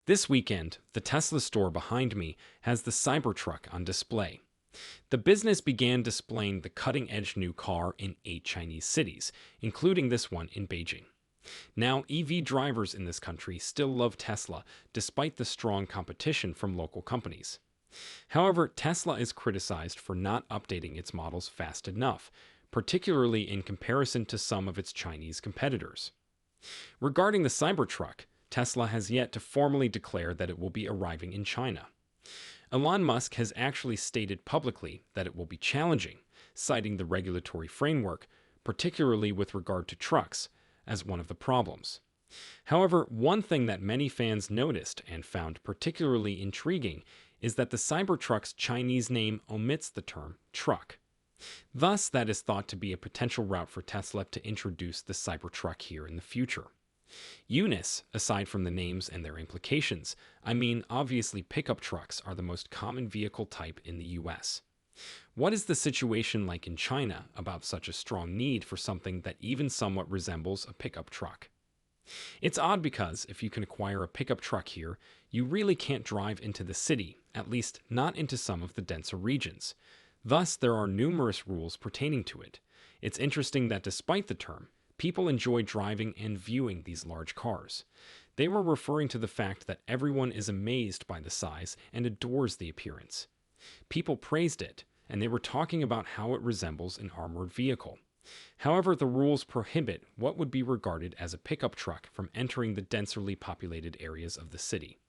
This weekend, the Tesla store behind me has the Cybertruck on display. The business began displaying the cutting-edge new car in 8 Chinese cities, including this one in Beijing. Now, EV drivers in this country still love Tesla, despite the strong competition from local companies. However, Tesla is criticized for not updating its models fast enough, particularly in comparison to some of its Chinese competitors. Regarding the Cybertruck, Tesla has yet to formally declare that it will be arriving in China. Elon Musk has actually stated publicly that it will be challenging, citing the regulatory framework, particularly with regard to trucks, as one of the problems. However, one thing that many fans noticed and found particularly intriguing is that the Cybertruck's Chinese name omits the term truck. Thus, that is thought to be a potential route for Tesla to introduce the Cybertruck here in the future. Eunice, aside from the names and their implications, I mean, obviously pickup trucks are the most common vehicle type in the US. What is the situation like in China about such a strong need for something that even somewhat resembles a pickup truck? It's odd because if you can acquire a pickup truck here, you really can't drive into the city, at least not into some of the denser regions. Thus, there are numerous rules pertaining to it. It's interesting that despite the term, people enjoy driving and viewing these large cars. They were referring to the fact that everyone is amazed by the size and adores the appearance. People praised it, and they were talking about how it resembles an armored vehicle. However, the rules prohibit what would be regarded as a pickup truck from entering the densely populated areas of the city.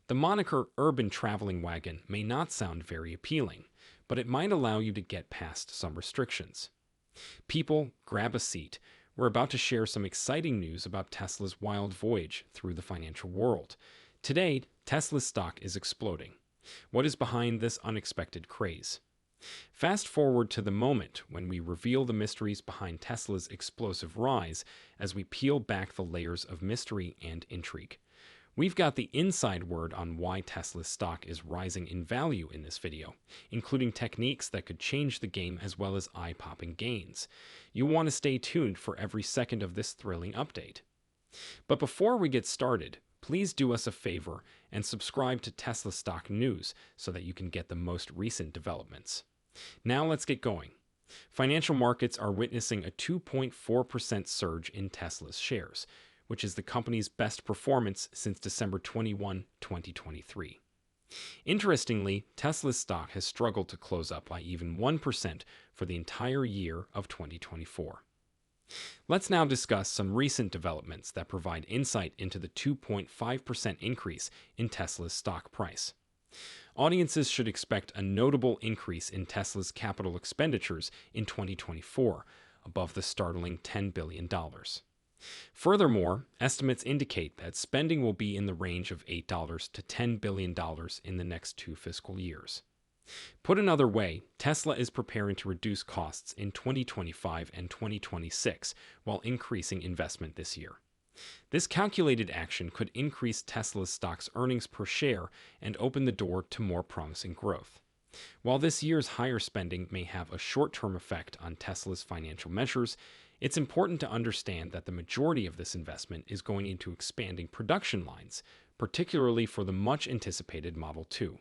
The moniker urban traveling wagon may not sound very appealing, but it might allow you to get past some restrictions. People, grab a seat. We're about to share some exciting news about Tesla's wild voyage through the financial world. Today, Tesla's stock is exploding. What is behind this unexpected craze? Fast forward to the moment when we reveal the mysteries behind Tesla's explosive rise as we peel back the layers of mystery and intrigue. We've got the inside word on why Tesla's stock is rising in value in this video, including techniques that could change the game as well as eye-popping gains. You want to stay tuned for every second of this thrilling update. But before we get started, please do us a favor and subscribe to Tesla Stock News so that you can get the most recent developments. Now let's get going. Financial markets are witnessing a 2.4% surge in Tesla's shares, which is the company's best performance since December 21, 2023. Interestingly, Tesla's stock has struggled to close up by even 1% for the entire year of 2024. Let's now discuss some recent developments that provide insight into the 2.5% increase in Tesla's stock price. Audiences should expect a notable increase in Tesla's capital expenditures in 2024, above the startling $10 billion. Furthermore, estimates indicate that spending will be in the range of $8 to $10 billion in the next 2 fiscal years. Put another way, Tesla is preparing to reduce costs in 2025 and 2026 while increasing investment this year. This calculated action could increase Tesla's stock's earnings per share and open the door to more promising growth. While this year's higher spending may have a short-term effect on Tesla's financial measures, it's important to understand that the majority of this investment is going into expanding production lines, particularly for the much-anticipated Model 2.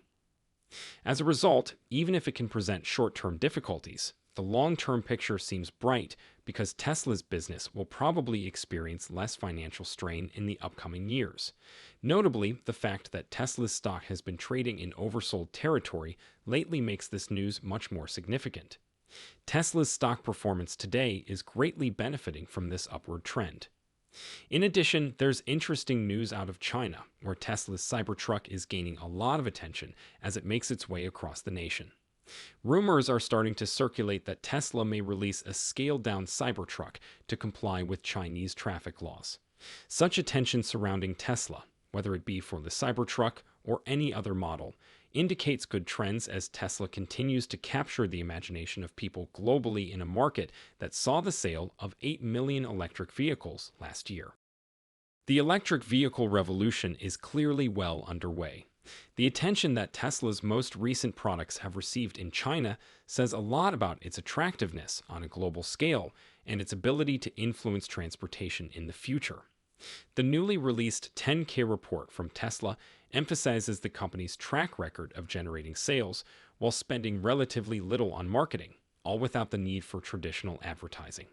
As a result, even if it can present short-term difficulties, the long-term picture seems bright because Tesla's business will probably experience less financial strain in the upcoming years. Notably, the fact that Tesla's stock has been trading in oversold territory lately makes this news much more significant. Tesla's stock performance today is greatly benefiting from this upward trend. In addition, there's interesting news out of China, where Tesla's Cybertruck is gaining a lot of attention as it makes its way across the nation. Rumors are starting to circulate that Tesla may release a scaled-down Cybertruck to comply with Chinese traffic laws. Such attention surrounding Tesla, whether it be for the Cybertruck or any other model, indicates good trends as Tesla continues to capture the imagination of people globally in a market that saw the sale of 8 million electric vehicles last year. The electric vehicle revolution is clearly well underway. The attention that Tesla's most recent products have received in China says a lot about its attractiveness on a global scale and its ability to influence transportation in the future. The newly released 10K report from Tesla emphasizes the company's track record of generating sales while spending relatively little on marketing, all without the need for traditional advertising.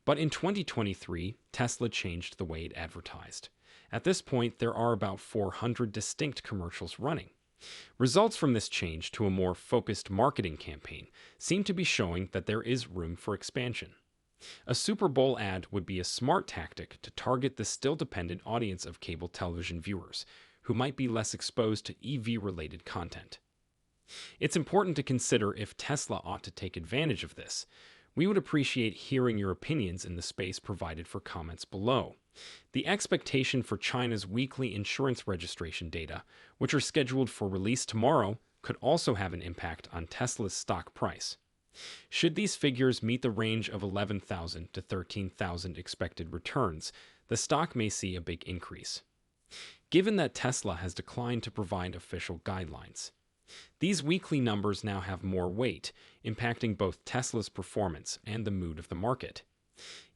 But in 2023, Tesla changed the way it advertised. At this point, there are about 400 distinct commercials running. Results from this change to a more focused marketing campaign seem to be showing that there is room for expansion. A Super Bowl ad would be a smart tactic to target the still dependent audience of cable television viewers, who might be less exposed to EV-related content. It's important to consider if Tesla ought to take advantage of this. We would appreciate hearing your opinions in the space provided for comments below. The expectation for China's weekly insurance registration data, which are scheduled for release tomorrow, could also have an impact on Tesla's stock price. Should these figures meet the range of 11,000 to 13,000 expected returns, the stock may see a big increase. Given that Tesla has declined to provide official guidelines, these weekly numbers now have more weight, impacting both Tesla's performance and the mood of the market.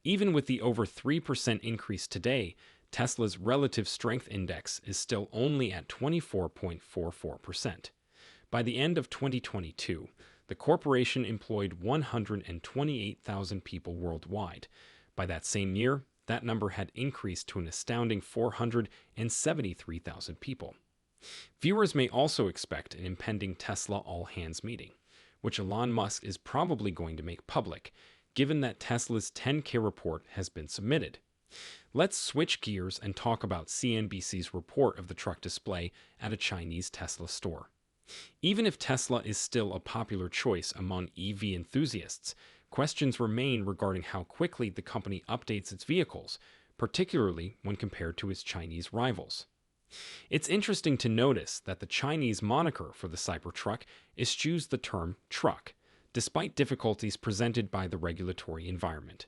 Even with the over 3% increase today, Tesla's relative strength index is still only at 24.44%. By the end of 2022, the corporation employed 128,000 people worldwide. By that same year, that number had increased to an astounding 473,000 people. Viewers may also expect an impending Tesla all-hands meeting, which Elon Musk is probably going to make public, given that Tesla's 10K report has been submitted. Let's switch gears and talk about CNBC's report of the truck display at a Chinese Tesla store. Even if Tesla is still a popular choice among EV enthusiasts, questions remain regarding how quickly the company updates its vehicles, particularly when compared to its Chinese rivals. It's interesting to notice that the Chinese moniker for the Cybertruck eschews the term truck, despite difficulties presented by the regulatory environment.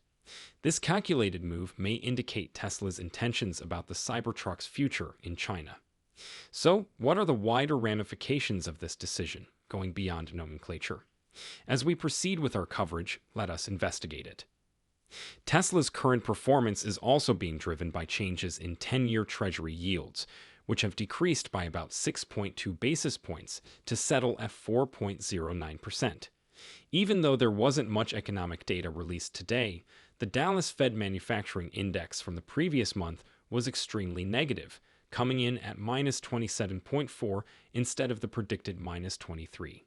This calculated move may indicate Tesla's intentions about the Cybertruck's future in China. So, what are the wider ramifications of this decision, going beyond nomenclature? As we proceed with our coverage, let us investigate it. Tesla's current performance is also being driven by changes in 10-year Treasury yields, which have decreased by about 6.2 basis points to settle at 4.09%. Even though there wasn't much economic data released today, the Dallas Fed Manufacturing Index from the previous month was extremely negative, coming in at minus 27.4 instead of the predicted minus 23.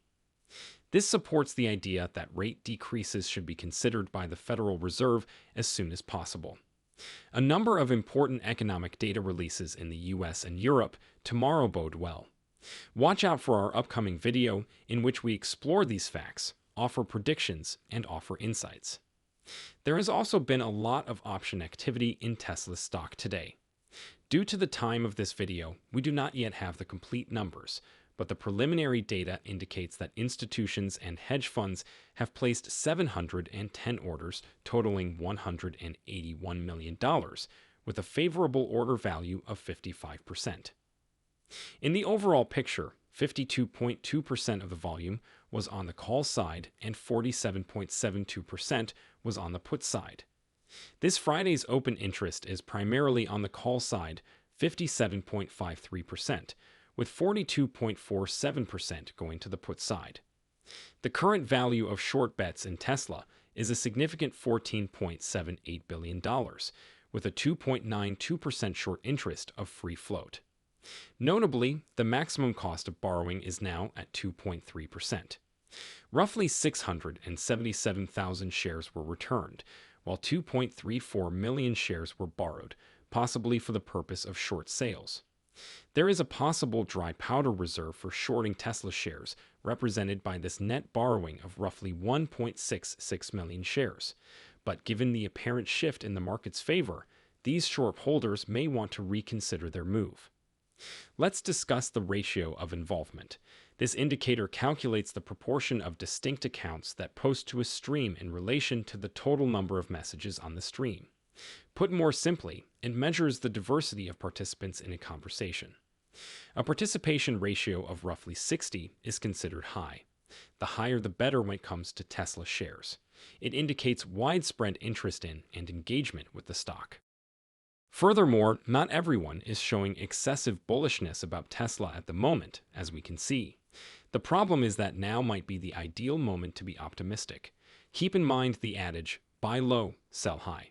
This supports the idea that rate decreases should be considered by the Federal Reserve as soon as possible. A number of important economic data releases in the US and Europe tomorrow bode well. Watch out for our upcoming video in which we explore these facts, offer predictions, and offer insights. There has also been a lot of option activity in Tesla's stock today. Due to the time of this video, we do not yet have the complete numbers, but the preliminary data indicates that institutions and hedge funds have placed 710 orders totaling $181 million, with a favorable order value of 55%. In the overall picture, 52.2% of the volume was on the call side and 47.72% was on the put side. This Friday's open interest is primarily on the call side, 57.53%, with 42.47% going to the put side. The current value of short bets in Tesla is a significant $14.78 billion, with a 2.92% short interest of free float. Notably, the maximum cost of borrowing is now at 2.3%. Roughly 677,000 shares were returned, while 2.34 million shares were borrowed, possibly for the purpose of short sales. There is a possible dry powder reserve for shorting Tesla shares, represented by this net borrowing of roughly 1.66 million shares. But given the apparent shift in the market's favor, these short holders may want to reconsider their move. Let's discuss the ratio of involvement. This indicator calculates the proportion of distinct accounts that post to a stream in relation to the total number of messages on the stream. Put more simply, it measures the diversity of participants in a conversation. A participation ratio of roughly 60 is considered high. The higher the better when it comes to Tesla shares. It indicates widespread interest in and engagement with the stock. Furthermore, not everyone is showing excessive bullishness about Tesla at the moment, as we can see. The problem is that now might be the ideal moment to be optimistic. Keep in mind the adage, buy low, sell high.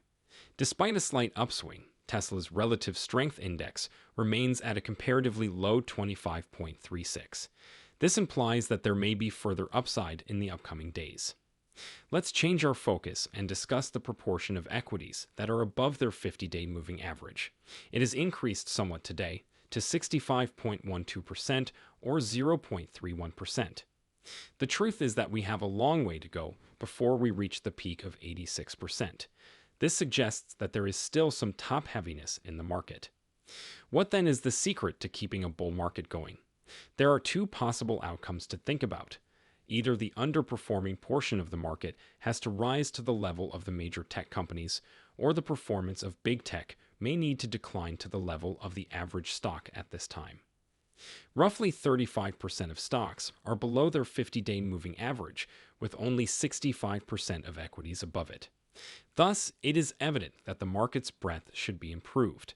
Despite a slight upswing, Tesla's relative strength index remains at a comparatively low 25.36. This implies that there may be further upside in the upcoming days. Let's change our focus and discuss the proportion of equities that are above their 50-day moving average. It has increased somewhat today to 65.12% or 0.31%. The truth is that we have a long way to go before we reach the peak of 86%. This suggests that there is still some top heaviness in the market. What then is the secret to keeping a bull market going? There are two possible outcomes to think about. Either the underperforming portion of the market has to rise to the level of the major tech companies, or the performance of big tech may need to decline to the level of the average stock at this time. Roughly 35% of stocks are below their 50-day moving average, with only 65% of equities above it. Thus, it is evident that the market's breadth should be improved.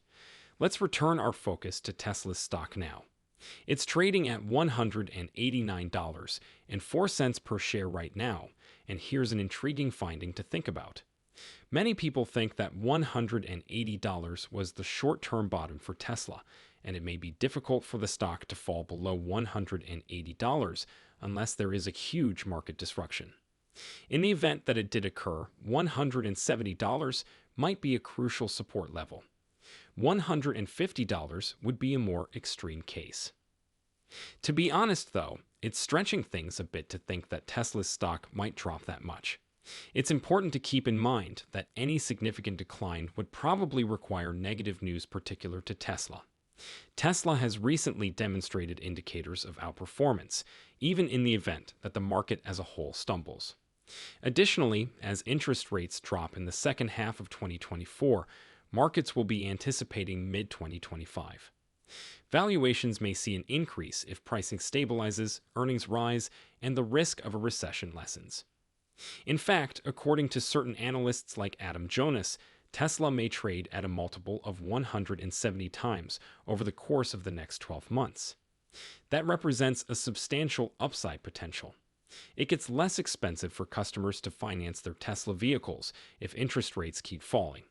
Let's return our focus to Tesla's stock now. It's trading at $189.04 per share right now, and here's an intriguing finding to think about. Many people think that $180 was the short-term bottom for Tesla, and it may be difficult for the stock to fall below $180 unless there is a huge market disruption. In the event that it did occur, $170 might be a crucial support level. $150 would be a more extreme case. To be honest, though, it's stretching things a bit to think that Tesla's stock might drop that much. It's important to keep in mind that any significant decline would probably require negative news particular to Tesla. Tesla has recently demonstrated indicators of outperformance, even in the event that the market as a whole stumbles. Additionally, as interest rates drop in the second half of 2024, markets will be anticipating mid-2025. Valuations may see an increase if pricing stabilizes, earnings rise, and the risk of a recession lessens. In fact, according to certain analysts like Adam Jonas, Tesla may trade at a multiple of 170 times over the course of the next 12 months. That represents a substantial upside potential. It gets less expensive for customers to finance their Tesla vehicles if interest rates keep falling.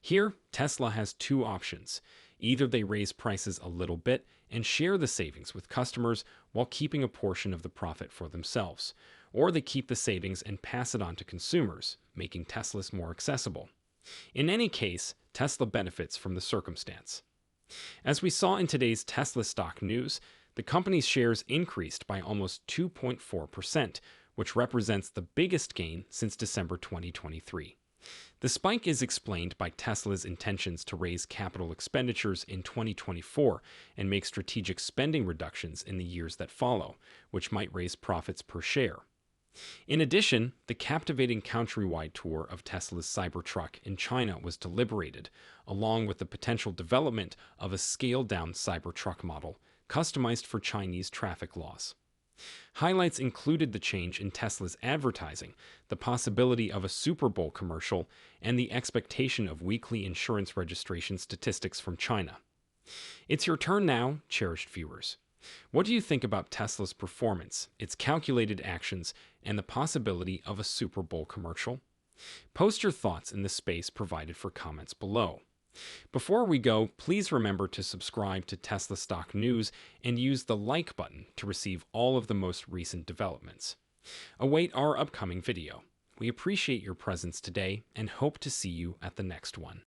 Here, Tesla has two options. Either they raise prices a little bit and share the savings with customers while keeping a portion of the profit for themselves, or they keep the savings and pass it on to consumers, making Teslas more accessible. In any case, Tesla benefits from the circumstance. As we saw in today's Tesla stock news, the company's shares increased by almost 2.4%, which represents the biggest gain since December 2023. The spike is explained by Tesla's intentions to raise capital expenditures in 2024 and make strategic spending reductions in the years that follow, which might raise profits per share. In addition, the captivating countrywide tour of Tesla's Cybertruck in China was deliberated, along with the potential development of a scaled-down Cybertruck model customized for Chinese traffic laws. Highlights included the change in Tesla's advertising, the possibility of a Super Bowl commercial, and the expectation of weekly insurance registration statistics from China. It's your turn now, cherished viewers. What do you think about Tesla's performance, its calculated actions, and the possibility of a Super Bowl commercial? Post your thoughts in the space provided for comments below. Before we go, please remember to subscribe to Tesla Stock News and use the like button to receive all of the most recent developments. Await our upcoming video. We appreciate your presence today and hope to see you at the next one.